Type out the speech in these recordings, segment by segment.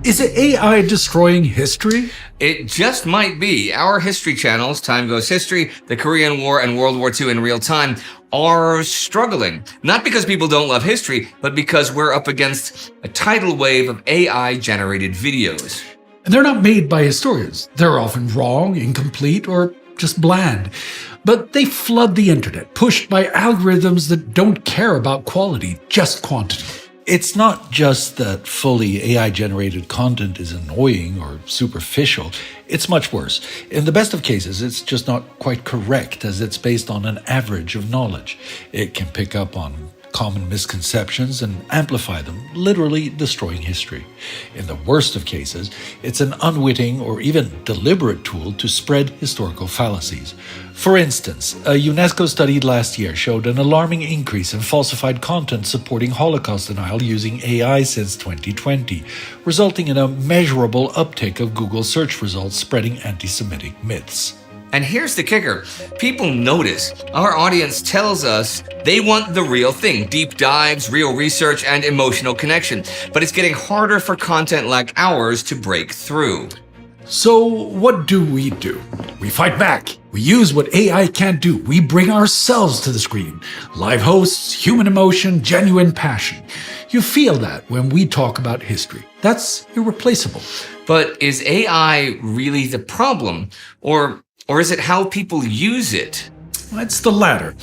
Is AI destroying history? It just might be. Our history channels, Time Goes History, the Korean War, and World War II in real time, are struggling. Not because people don't love history, but because we're up against a tidal wave of AI-generated videos. And they're not made by historians. They're often wrong, incomplete, or just bland. But they flood the internet, pushed by algorithms that don't care about quality, just quantity. It's not just that fully AI-generated content is annoying or superficial. It's much worse. In the best of cases, it's just not quite correct as it's based on an average of knowledge. It can pick up on common misconceptions and amplify them, literally destroying history. In the worst of cases, it's an unwitting or even deliberate tool to spread historical fallacies. For instance, a UNESCO study last year showed an alarming increase in falsified content supporting Holocaust denial using AI since 2020, resulting in a measurable uptick of Google search results spreading anti-Semitic myths. And here's the kicker. People notice. Our audience tells us they want the real thing. Deep dives, real research, and emotional connection. But it's getting harder for content like ours to break through. So what do? We fight back. We use what AI can't do. We bring ourselves to the screen. Live hosts, human emotion, genuine passion. You feel that when we talk about history. That's irreplaceable. But is AI really the problem? Or is it how people use it? It's the latter.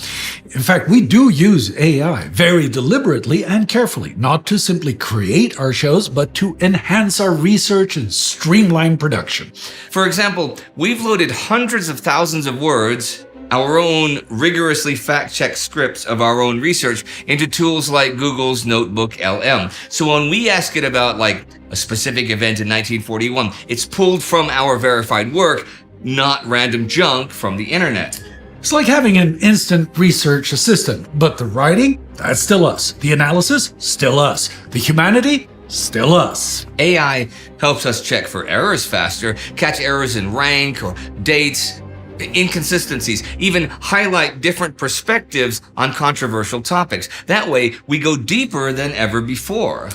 In fact, we do use AI very deliberately and carefully, not to simply create our shows, but to enhance our research and streamline production. For example, we've loaded hundreds of thousands of words, our own rigorously fact-checked scripts of our own research, into tools like Google's Notebook LM. So when we ask it about like a specific event in 1941, it's pulled from our verified work, not random junk from the internet. It's like having an instant research assistant, but the writing, that's still us. The analysis, still us. The humanity, still us. AI helps us check for errors faster, catch errors in rank or dates, inconsistencies, even highlight different perspectives on controversial topics. That way, we go deeper than ever before.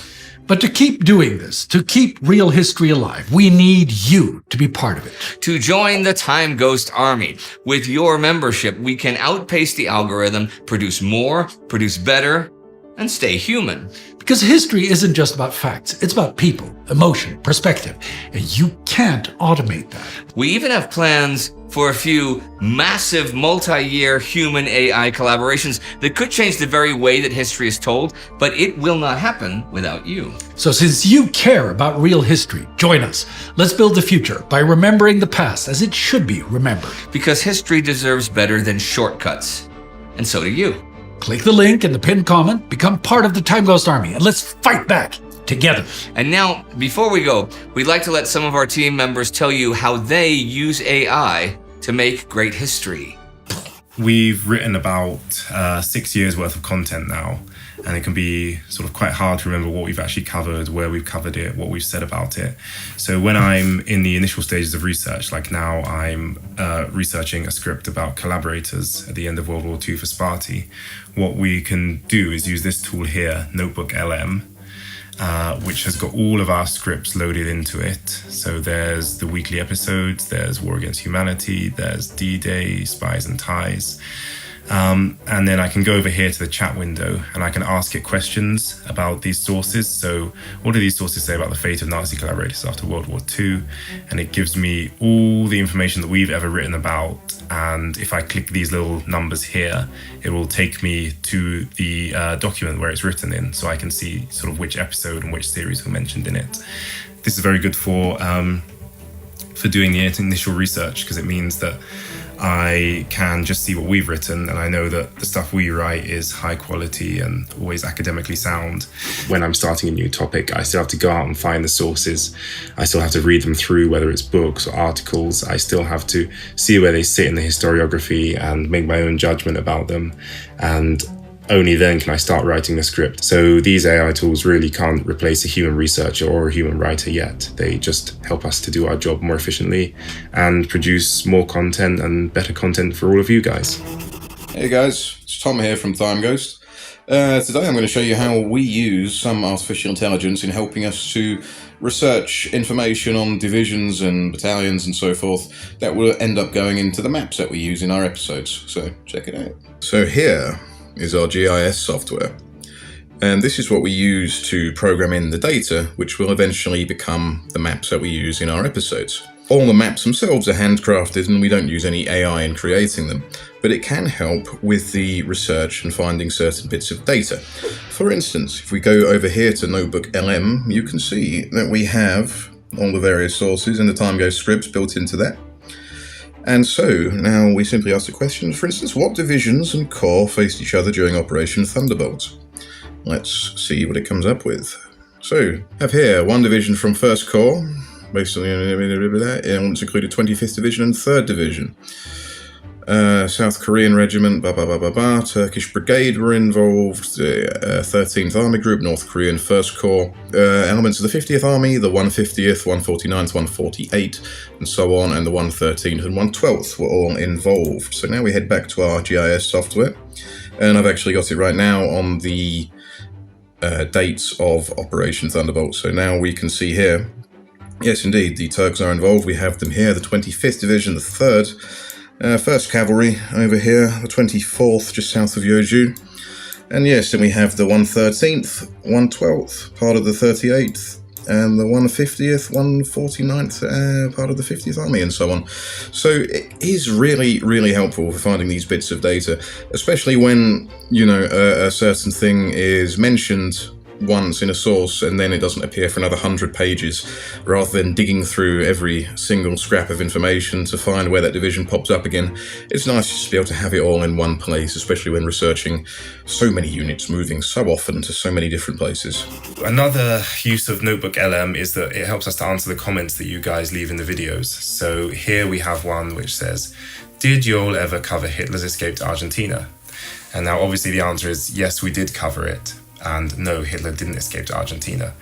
But to keep doing this, to keep real history alive, we need you to be part of it. To join the Time Ghost Army. With your membership, we can outpace the algorithm, produce more, produce better, and stay human. Because history isn't just about facts, it's about people, emotion, perspective, and you can't automate that. We even have plans for a few massive multi-year human-AI collaborations that could change the very way that history is told, but it will not happen without you. So since you care about real history, join us. Let's build the future by remembering the past as it should be remembered. Because history deserves better than shortcuts. And so do you. Click the link in the pinned comment, become part of the Time Ghost Army, and let's fight back together. And now, before we go, we'd like to let some of our team members tell you how they use AI to make great history. We've written about 6 years worth of content now, and it can be sort of quite hard to remember what we've actually covered, where we've covered it, what we've said about it. So when I'm in the initial stages of research, like now I'm researching a script about collaborators at the end of World War II for Sparti, what we can do is use this tool here, Notebook LM, which has got all of our scripts loaded into it. So there's the weekly episodes, there's War Against Humanity, there's D-Day, Spies and Ties. And then I can go over here to the chat window and I can ask it questions about these sources. So what do these sources say about the fate of Nazi collaborators after World War II? And it gives me all the information that we've ever written about. And if I click these little numbers here, it will take me to the document where it's written in, so I can see sort of which episode and which series were mentioned in it. This is very good for doing the initial research, because it means that I can just see what we've written, and I know that the stuff we write is high quality and always academically sound. When I'm starting a new topic, I still have to go out and find the sources. I still have to read them through, whether it's books or articles. I still have to see where they sit in the historiography and make my own judgment about them. And only then can I start writing the script. So these AI tools really can't replace a human researcher or a human writer yet. They just help us to do our job more efficiently and produce more content and better content for all of you guys. Hey guys, it's Tom here from Time Ghost. Today I'm going to show you how we use some artificial intelligence in helping us to research information on divisions and battalions and so forth that will end up going into the maps that we use in our episodes. So check it out. So here is our GIS software. And this is what we use to program in the data, which will eventually become the maps that we use in our episodes. All the maps themselves are handcrafted and we don't use any AI in creating them, but it can help with the research and finding certain bits of data. For instance, if we go over here to Notebook LM, you can see that we have all the various sources and the time go scripts built into that. And so now we simply ask the question, for instance, what divisions and corps faced each other during Operation Thunderbolt? Let's see what it comes up with. So, have here one division from 1st Corps, based on the elements included 25th Division and 3rd Division. South Korean Regiment, Turkish Brigade were involved, 13th Army Group, North Korean 1st Corps, elements of the 50th Army, the 150th, 149th, 148, and so on, and the 113th and 112th were all involved. So now we head back to our GIS software, and I've actually got it right now on the dates of Operation Thunderbolt. So now we can see here, yes indeed, the Turks are involved. We have them here, the 25th Division, the 3rd, 1st Cavalry over here, the 24th just south of Yeoju. And yes, then we have the 113th, 112th, part of the 38th, and the 150th, 149th, part of the 50th Army, and so on. So it is really, really helpful for finding these bits of data, especially when, you know, a certain thing is mentioned once in a source and then it doesn't appear for another 100 pages, rather than digging through every single scrap of information to find where that division pops up again. It's nice just to be able to have it all in one place, especially when researching so many units moving so often to so many different places. Another use of Notebook LM is that it helps us to answer the comments that you guys leave in the videos. So here we have one which says, did you all ever cover Hitler's escape to Argentina? And now obviously the answer is yes, we did cover it. And no, Hitler didn't escape to Argentina.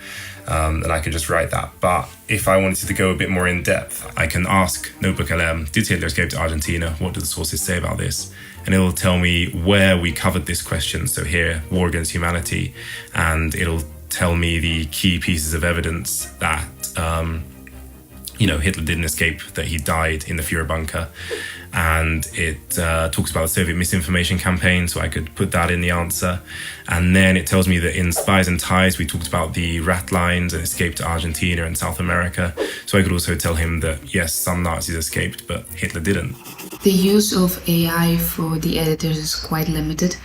And I could just write that. But if I wanted to go a bit more in depth, I can ask Notebook LM, did Hitler escape to Argentina? What do the sources say about this? And it'll tell me where we covered this question. So here, war against humanity. And it'll tell me the key pieces of evidence that, Hitler didn't escape, that he died in the Führer bunker. And it talks about the Soviet misinformation campaign, so I could put that in the answer. And then it tells me that in Spies and Ties, we talked about the rat lines and escape to Argentina and South America. So I could also tell him that, yes, some Nazis escaped, but Hitler didn't. The use of AI for the editors is quite limited.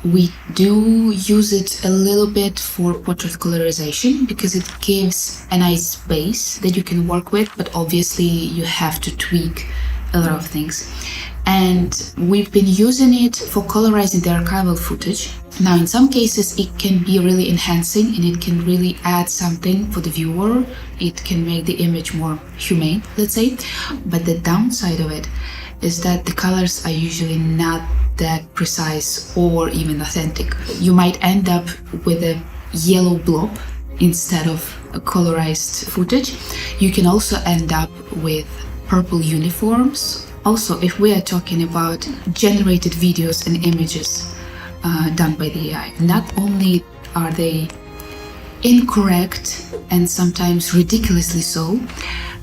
We do use it a little bit for portrait colorization because it gives a nice base that you can work with, but obviously you have to tweak a lot of things. And we've been using it for colorizing the archival footage. Now, in some cases, it can be really enhancing and it can really add something for the viewer. It can make the image more humane, let's say. But the downside of it is that the colors are usually not that precise or even authentic. You might end up with a yellow blob instead of a colorized footage. You can also end up with purple uniforms. Also, if we are talking about generated videos and images done by the AI, not only are they incorrect and sometimes ridiculously so,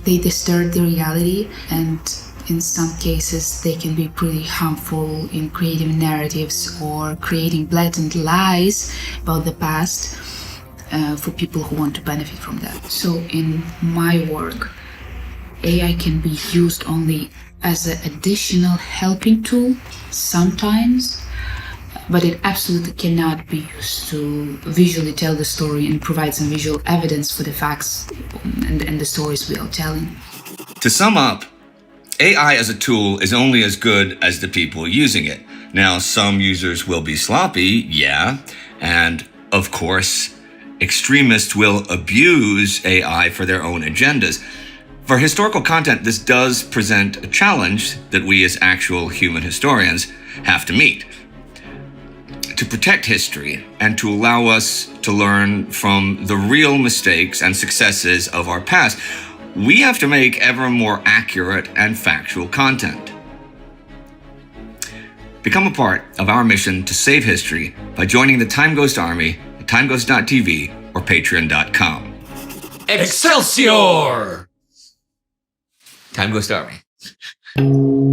they distort the reality, and in some cases they can be pretty harmful in creating narratives or creating blatant lies about the past for people who want to benefit from that. So in my work, AI can be used only as an additional helping tool sometimes, but it absolutely cannot be used to visually tell the story and provide some visual evidence for the facts and the stories we are telling. To sum up, AI as a tool is only as good as the people using it. Now, some users will be sloppy, yeah, and of course, extremists will abuse AI for their own agendas. For historical content, this does present a challenge that we as actual human historians have to meet. To protect history and to allow us to learn from the real mistakes and successes of our past, we have to make ever more accurate and factual content. Become a part of our mission to save history by joining the Time Ghost Army at timeghost.tv or patreon.com. Excelsior! Time Ghost Army.